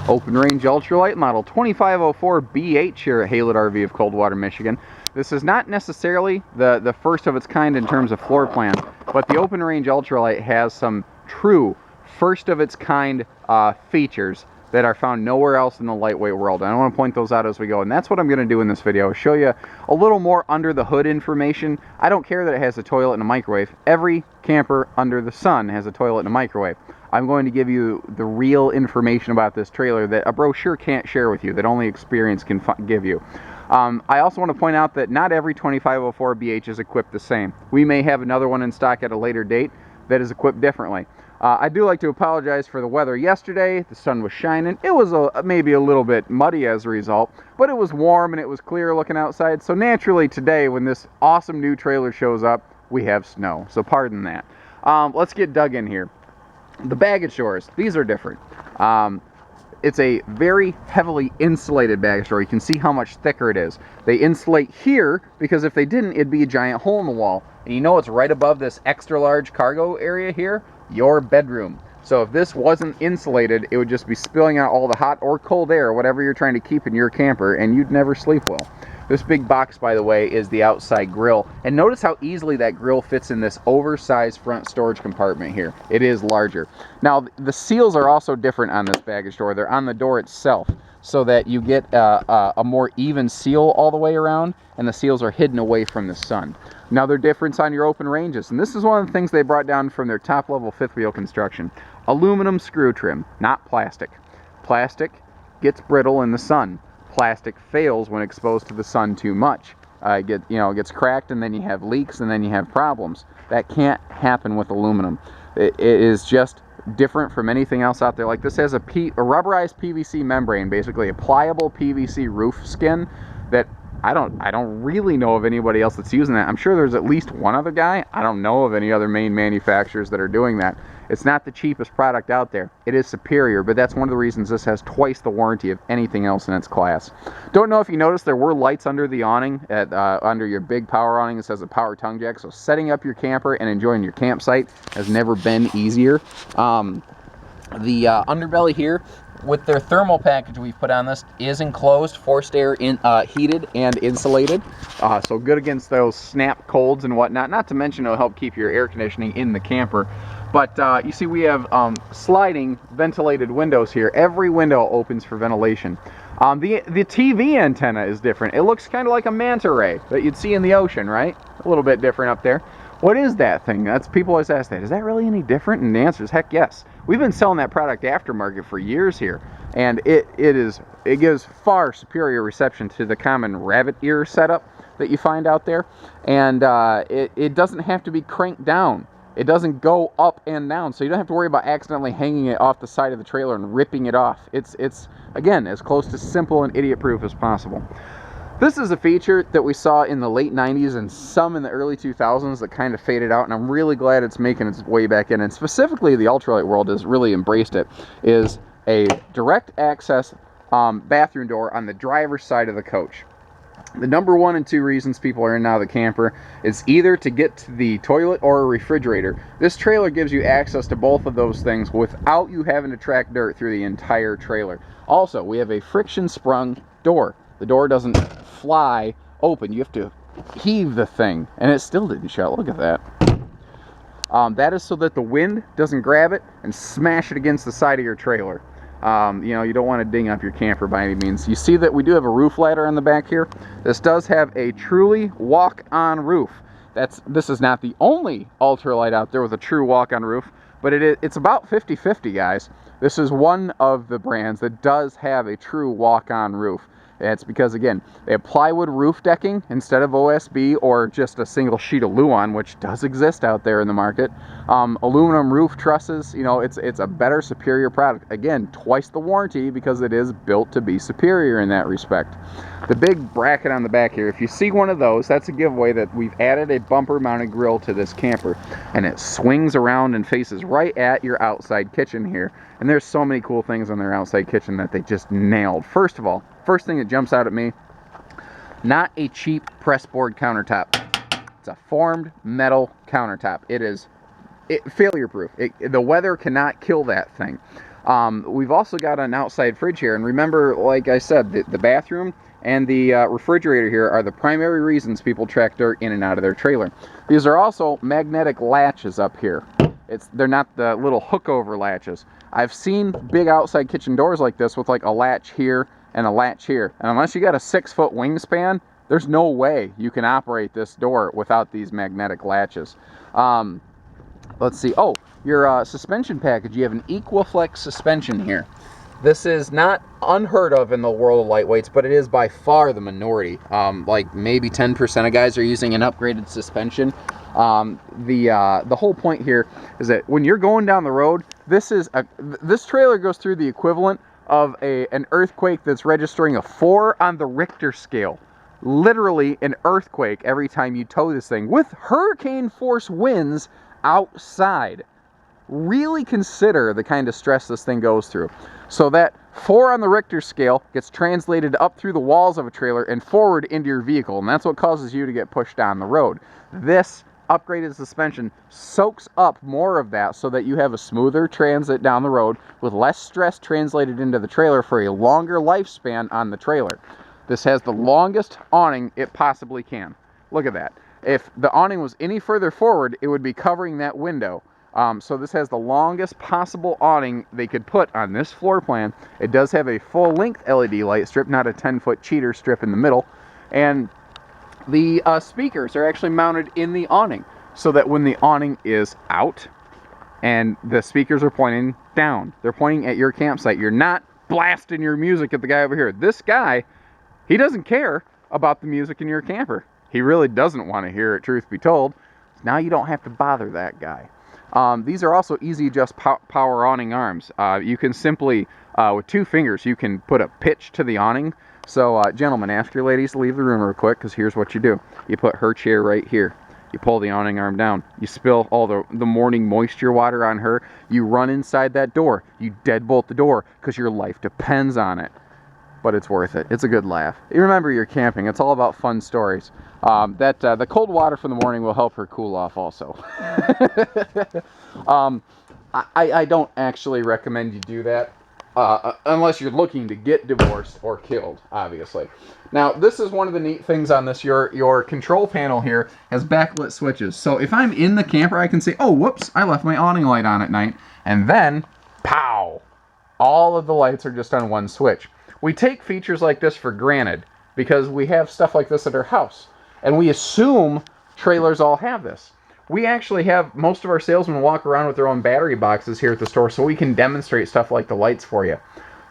Open range ultralight model 2504BH here at Haylett RV of Coldwater, Michigan. This is not necessarily the first of its kind in terms of floor plan, but the open range ultralight has some true first of its kind features that are found nowhere else in the lightweight world. And I want to point those out as we go, and that's what I'm going to do in this video. Show you a little more under the hood information. I don't care that it has a toilet and a microwave. Every camper under the sun has a toilet and a microwave. I'm going to give you the real information about this trailer that a brochure can't share with you, that only experience can give you. I also want to point out that not every 2504BH is equipped the same. We may have another one in stock at a later date that is equipped differently. I do like to apologize for the weather yesterday. The sun was shining. It was maybe a little bit muddy as a result, but it was warm and it was clear looking outside. So naturally today, when this awesome new trailer shows up, we have snow. So pardon that. Let's get dug in here. The baggage doors, these are different. It's a very heavily insulated baggage door. You can see how much thicker it is. They insulate here because if they didn't, it'd be a giant hole in the wall. And you know it's right above this extra large cargo area here? Your bedroom. So if this wasn't insulated, it would just be spilling out all the hot or cold air, whatever you're trying to keep in your camper, and you'd never sleep well. This big box, by the way, is the outside grill. And notice how easily that grill fits in this oversized front storage compartment here. It is larger. Now, the seals are also different on this baggage door. They're on the door itself, so that you get a more even seal all the way around, and the seals are hidden away from the sun. Another difference on your open ranges, and this is one of the things they brought down from their top-level fifth wheel construction. Aluminum screw trim, not plastic. Plastic gets brittle in the sun. Plastic fails when exposed to the sun too much. It gets cracked, and then you have leaks, and then you have problems. That can't happen with aluminum. It is just different from anything else out there. Like this has a rubberized PVC membrane, basically a pliable PVC roof skin that I don't really know of anybody else that's using that. I'm sure there's at least one other guy. I don't know of any other main manufacturers that are doing that. It's not the cheapest product out there. It is superior, but that's one of the reasons this has twice the warranty of anything else in its class. Don't know if you noticed there were lights under the awning, under your big power awning. It says a power tongue jack, so setting up your camper and enjoying your campsite has never been easier. The underbelly here, with their thermal package we've put on this, is enclosed, forced air heated and insulated, so good against those snap colds and whatnot. Not to mention it'll help keep your air conditioning in the camper. But you see we have sliding ventilated windows here. Every window opens for ventilation. The TV antenna is different. It looks kind of like a manta ray that you'd see in the ocean, right? A little bit different up there. What is that thing? People always ask that. Is that really any different? And the answer is heck yes. We've been selling that product aftermarket for years here, and it gives far superior reception to the common rabbit ear setup that you find out there, and it doesn't have to be cranked down. It doesn't go up and down, so you don't have to worry about accidentally hanging it off the side of the trailer and ripping it off. It's again, as close to simple and idiot-proof as possible. This is a feature that we saw in the late 90s and some in the early 2000s that kind of faded out, and I'm really glad it's making its way back in, and specifically the ultralight world has really embraced it, is a direct access bathroom door on the driver's side of the coach. The number 1 and 2 reasons people are in and out of the camper is either to get to the toilet or a refrigerator. This trailer gives you access to both of those things without you having to track dirt through the entire trailer. Also, we have a friction sprung door. The door doesn't fly open. You have to heave the thing, and it still didn't shut. Look at that. That is so that the wind doesn't grab it and smash it against the side of your trailer. You don't want to ding up your camper by any means. You see that we do have a roof ladder on the back here. This does have a truly walk-on roof. This is not the only ultralight out there with a true walk-on roof, but it's about 50-50, guys. This is one of the brands that does have a true walk-on roof. It's because, again, they have plywood roof decking instead of OSB or just a single sheet of Luan, which does exist out there in the market. Aluminum roof trusses, it's a better, superior product. Again, twice the warranty because it is built to be superior in that respect. The big bracket on the back here, if you see one of those, that's a giveaway that we've added a bumper-mounted grill to this camper, and it swings around and faces right at your outside kitchen here. And there's so many cool things on their outside kitchen that they just nailed. First of all, first thing that jumps out at me, not a cheap pressboard countertop. It's a formed metal countertop. It is failure proof. The weather cannot kill that thing. We've also got an outside fridge here, and remember, like I said, the bathroom and the refrigerator here are the primary reasons people track dirt in and out of their trailer. These are also magnetic latches up here. They're not the little hook over latches. I've seen big outside kitchen doors like this with like a latch here and a latch here, and unless you got a 6-foot wingspan, there's no way you can operate this door without these magnetic latches. Let's see. Oh, your suspension package. You have an Equiflex suspension here. This is not unheard of in the world of lightweights, but it is by far the minority. Like maybe 10% of guys are using an upgraded suspension. The whole point here is that when you're going down the road, this trailer goes through the equivalent of an earthquake that's registering a 4 on the Richter scale. Literally an earthquake every time you tow this thing with hurricane force winds outside. Really consider the kind of stress this thing goes through. So that 4 on the Richter scale gets translated up through the walls of a trailer and forward into your vehicle, and that's what causes you to get pushed down the road. This upgraded suspension soaks up more of that so that you have a smoother transit down the road with less stress translated into the trailer for a longer lifespan on the trailer. This has the longest awning it possibly can. Look at that. If the awning was any further forward, it would be covering that window. So this has the longest possible awning they could put on this floor plan. It does have a full-length LED light strip, not a 10-foot cheater strip in the middle. And the speakers are actually mounted in the awning, so that when the awning is out and the speakers are pointing down, they're pointing at your campsite. You're not blasting your music at the guy over here. This guy, he doesn't care about the music in your camper. He really doesn't want to hear it, truth be told. Now you don't have to bother that guy. These are also easy adjust power awning arms. You can simply, with 2 fingers, you can put a pitch to the awning. So gentlemen, ask your ladies to leave the room real quick, because here's what you do. You put her chair right here. You pull the awning arm down. You spill all the morning moisture water on her. You run inside that door. You deadbolt the door, because your life depends on it. But it's worth it. It's a good laugh. You remember, you're camping. It's all about fun stories. The cold water from the morning will help her cool off also. I don't actually recommend you do that unless you're looking to get divorced or killed, obviously. Now, this is one of the neat things on this. Your control panel here has backlit switches. So if I'm in the camper, I can say, oh, whoops, I left my awning light on at night. And then, pow! All of the lights are just on one switch. We take features like this for granted because we have stuff like this at our house. And we assume trailers all have this. We actually have most of our salesmen walk around with their own battery boxes here at the store, so we can demonstrate stuff like the lights for you.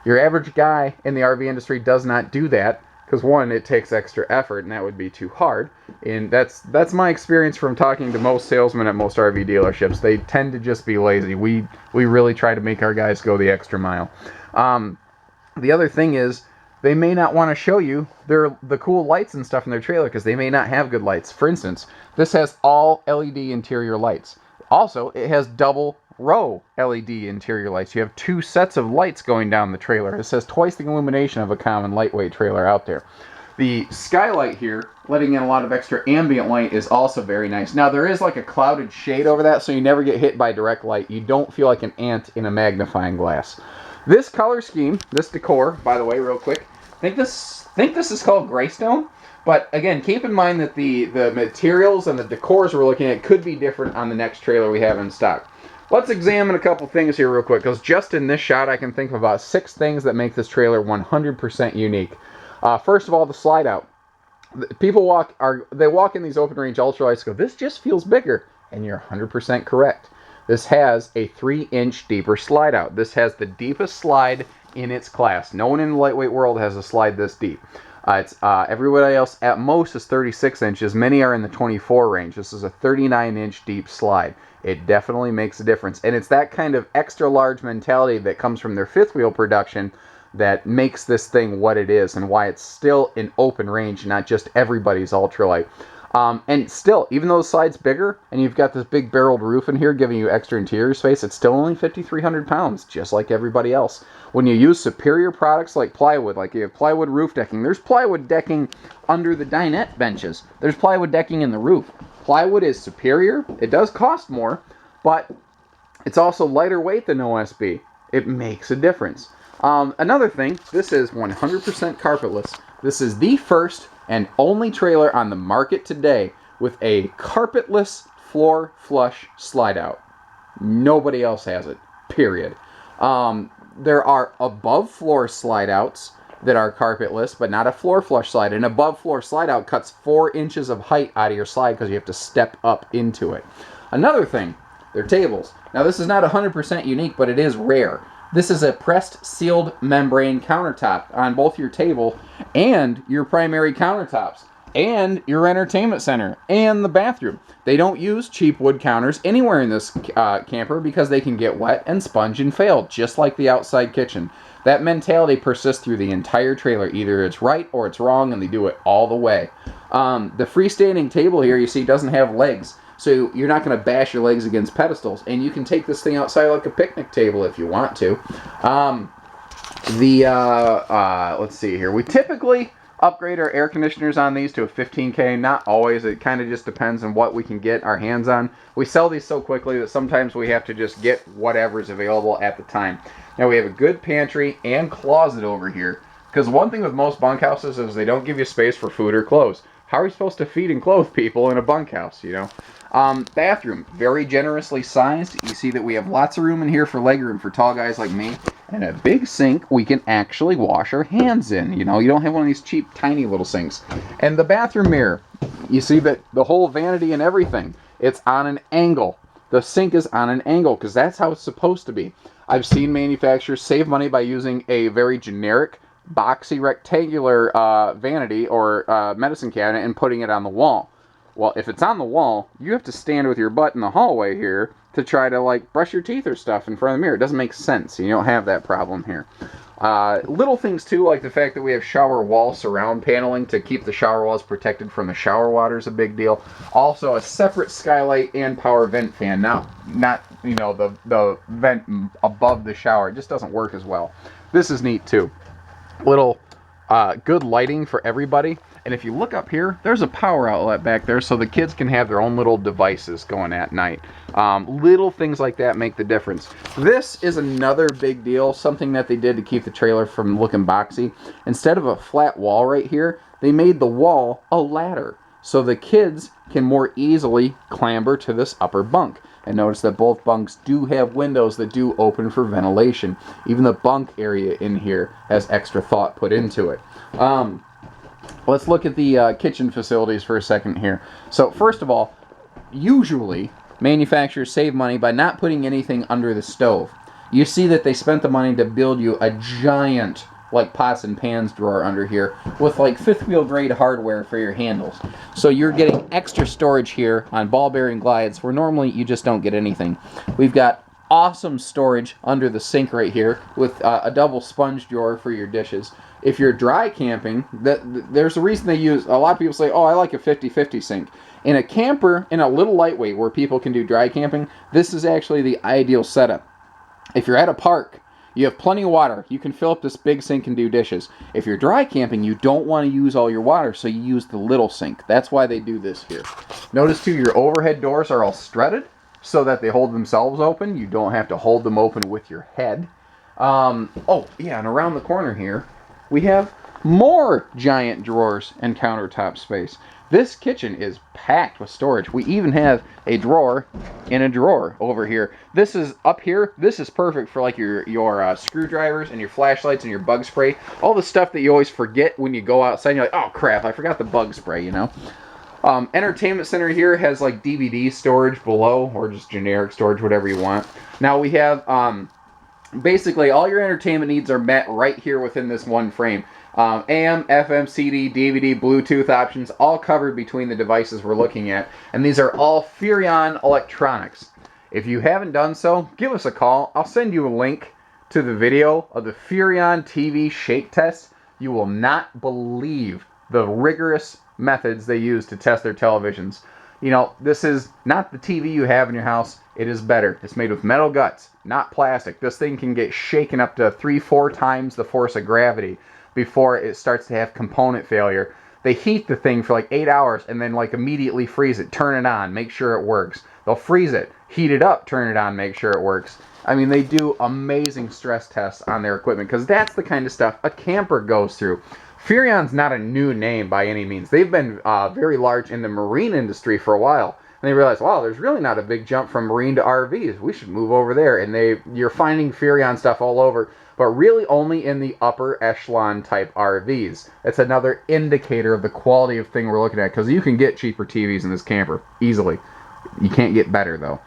Your average guy in the RV industry does not do that because, one, it takes extra effort, and that would be too hard. And that's my experience from talking to most salesmen at most RV dealerships. They tend to just be lazy. We really try to make our guys go the extra mile. The other thing is, they may not want to show you the cool lights and stuff in their trailer because they may not have good lights. For instance, this has all LED interior lights. Also, it has double row LED interior lights. You have 2 sets of lights going down the trailer. This has twice the illumination of a common lightweight trailer out there. The skylight here, letting in a lot of extra ambient light, is also very nice. Now, there is like a clouded shade over that, so you never get hit by direct light. You don't feel like an ant in a magnifying glass. This color scheme, this decor, by the way, real quick, I think this is called Greystone. But again, keep in mind that the materials and the decors we're looking at could be different on the next trailer we have in stock. Let's examine a couple things here real quick, because just in this shot I can think of about 6 things that make this trailer 100% unique. First of all, the slide out. People walk in these open range ultralights and go, this just feels bigger, and you're 100% correct. This has a 3-inch deeper slide out. This has the deepest slide in its class. No one in the lightweight world has a slide this deep. Everybody else at most is 36 inches. Many are in the 24 range. This is a 39-inch deep slide. It definitely makes a difference. And it's that kind of extra large mentality that comes from their 5th wheel production that makes this thing what it is and why it's still in open range, not just everybody's ultralight. And still, even though the slide's bigger and you've got this big barreled roof in here giving you extra interior space, it's still only 5,300 pounds, just like everybody else. When you use superior products like plywood, like you have plywood roof decking, there's plywood decking under the dinette benches. There's plywood decking in the roof. Plywood is superior. It does cost more, but it's also lighter weight than OSB. It makes a difference. Another thing, this is 100% carpetless. This is the first and only trailer on the market today with a carpetless floor flush slide out. Nobody else has it, period. There are above floor slide outs that are carpetless, but not a floor flush slide. An above floor slide out cuts 4 inches of height out of your slide because you have to step up into it. Another thing, they're tables. Now this is not 100% unique, but it is rare. This is a pressed sealed membrane countertop on both your table and your primary countertops and your entertainment center and the bathroom. They don't use cheap wood counters anywhere in this camper because they can get wet and sponge and fail, just like the outside kitchen. That mentality persists through the entire trailer. Either it's right or it's wrong, and they do it all the way. The freestanding table here, you see, doesn't have legs. So you're not going to bash your legs against pedestals. And you can take this thing outside like a picnic table if you want to. Let's see here. We typically upgrade our air conditioners on these to a 15K. Not always. It kind of just depends on what we can get our hands on. We sell these so quickly that sometimes we have to just get whatever's available at the time. Now we have a good pantry and closet over here. Because one thing with most bunkhouses is they don't give you space for food or clothes. How are you supposed to feed and clothe people in a bunkhouse, you know? Bathroom, very generously sized. You see that we have lots of room in here for legroom for tall guys like me. And a big sink we can actually wash our hands in. You know, you don't have one of these cheap, tiny little sinks. And the bathroom mirror, you see that the whole vanity and everything, it's on an angle. The sink is on an angle because that's how it's supposed to be. I've seen manufacturers save money by using a very generic, boxy, rectangular vanity or medicine cabinet and putting it on the wall. Well, if it's on the wall, you have to stand with your butt in the hallway here to try to, like, brush your teeth or stuff in front of the mirror. It doesn't make sense. You don't have that problem here. Little things, too, like the fact that we have shower wall surround paneling to keep the shower walls protected from the shower water is a big deal. Also, a separate skylight and power vent fan. Not you know, the vent above the shower. It just doesn't work as well. This is neat, too. Little good lighting for everybody. And if you look up here, there's a power outlet back there so the kids can have their own little devices going at night. Little things like that make the difference. This is another big deal, something that they did to keep the trailer from looking boxy. Instead of a flat wall right here, they made the wall a ladder so the kids can more easily clamber to this upper bunk. And notice that both bunks do have windows that do open for ventilation. Even the bunk area in here has extra thought put into it. Let's look at the kitchen facilities for a second here. So first of all, usually manufacturers save money by not putting anything under the stove. You see that they spent the money to build you a giant, like, pots and pans drawer under here with, like, fifth wheel grade hardware for your handles. So you're getting extra storage here on ball bearing glides where normally you just don't get anything. We've got awesome storage under the sink right here with a double sponge drawer for your dishes. If you're dry camping, there's a reason they use, a lot of people say, oh, I like a 50-50 sink. In a camper, in a little lightweight where people can do dry camping, this is actually the ideal setup. If you're at a park, you have plenty of water. You can fill up this big sink and do dishes. If you're dry camping, you don't want to use all your water, so you use the little sink. That's why they do this here. Notice, too, your overhead doors are all strutted so that they hold themselves open. You don't have to hold them open with your head. Oh, yeah, and around the corner here, we have more giant drawers and countertop space. This kitchen is packed with storage. We even have a drawer in a drawer over here. This is up here. This is perfect for, like, your screwdrivers and your flashlights and your bug spray. All the stuff that you always forget when you go outside. And you're like, oh crap, I forgot the bug spray, you know. Entertainment center here has, like, DVD storage below, or just generic storage, whatever you want. Now we have basically all your entertainment needs are met right here within this one frame. AM, FM, CD, DVD, Bluetooth options, all covered between the devices we're looking at. And these are all Furrion electronics. If you haven't done so, give us a call. I'll send you a link to the video of the Furrion TV shake test. You will not believe the rigorous methods they use to test their televisions. You know, this is not the TV you have in your house. It is better. It's made with metal guts, not plastic. This thing can get shaken up to 3-4 times the force of gravity before it starts to have component failure. They heat the thing for like 8 hours and then, like, immediately freeze it, turn it on, make sure it works. They'll freeze it, heat it up, turn it on, make sure it works. I mean, they do amazing stress tests on their equipment because that's the kind of stuff a camper goes through. Furrion's not a new name by any means. They've been very large in the marine industry for a while. And they realized, wow, there's really not a big jump from marine to RVs. We should move over there. And you're finding Furrion stuff all over, but really only in the upper echelon type RVs. It's another indicator of the quality of thing we're looking at, because you can get cheaper TVs in this camper easily. You can't get better, though.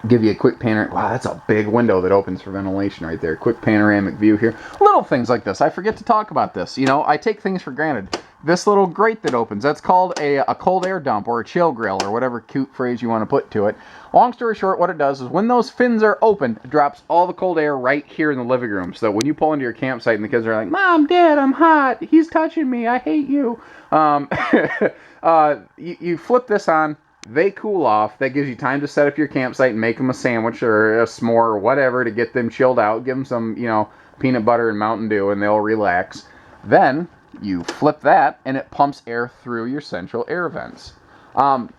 Give you a quick panoramic. Wow, that's a big window that opens for ventilation right there. Quick panoramic view here. Little things like this. I forget to talk about this. You know, I take things for granted. This little grate that opens, that's called a cold air dump or a chill grill or whatever cute phrase you want to put to it. Long story short, what it does is when those fins are open, it drops all the cold air right here in the living room. So when you pull into your campsite and the kids are like, Mom, Dad, I'm hot. He's touching me. I hate you. You flip this on. They cool off. That gives you time to set up your campsite and make them a sandwich or a s'more or whatever to get them chilled out. Give them some, you know, peanut butter and Mountain Dew and they'll relax. Then you flip that and it pumps air through your central air vents.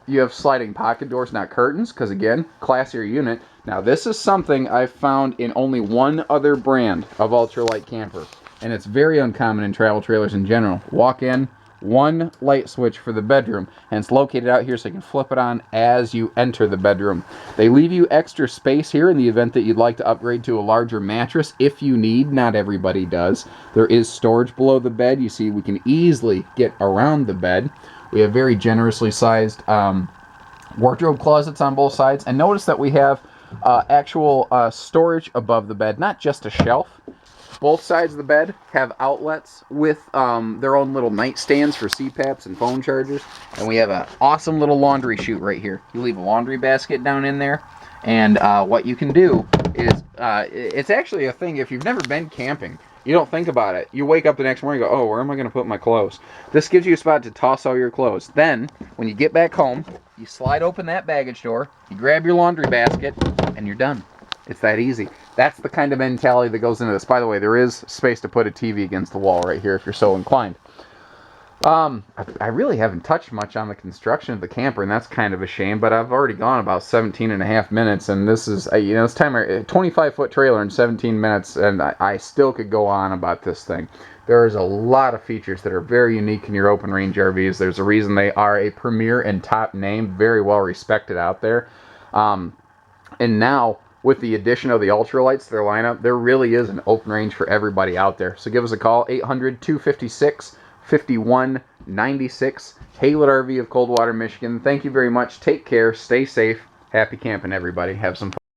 You have sliding pocket doors, not curtains, because again, classier unit. Now this is something I've found in only one other brand of ultralight camper, and it's very uncommon in travel trailers in general. Walk in, one light switch for the bedroom, and it's located out here so you can flip it on as you enter the bedroom. They leave you extra space here in the event that you'd like to upgrade to a larger mattress if you need. Not everybody does. There is storage below the bed. You see, we can easily get around the bed. We have very generously sized wardrobe closets on both sides, and notice that we have actual storage above the bed, not just a shelf. Both sides of the bed have outlets with their own little nightstands for CPAPs and phone chargers. And we have an awesome little laundry chute right here. You leave a laundry basket down in there. And what you can do is, it's actually a thing, if you've never been camping, you don't think about it. You wake up the next morning and go, oh, where am I going to put my clothes? This gives you a spot to toss all your clothes. Then, when you get back home, you slide open that baggage door, you grab your laundry basket, and you're done. It's that easy. That's the kind of mentality that goes into this. By the way, there is space to put a TV against the wall right here if you're so inclined. I really haven't touched much on the construction of the camper, and that's kind of a shame, but I've already gone about 17 and a half minutes, and this is, you know, it's time, a 25-foot trailer in 17 minutes, and I still could go on about this thing. There's a lot of features that are very unique in your open range RVs. There's a reason they are a premier and top name, very well respected out there. And now, with the addition of the Ultralites to their lineup, there really is an open range for everybody out there. So give us a call, 800-256-5196, Haylett RV of Coldwater, Michigan. Thank you very much. Take care. Stay safe. Happy camping, everybody. Have some fun.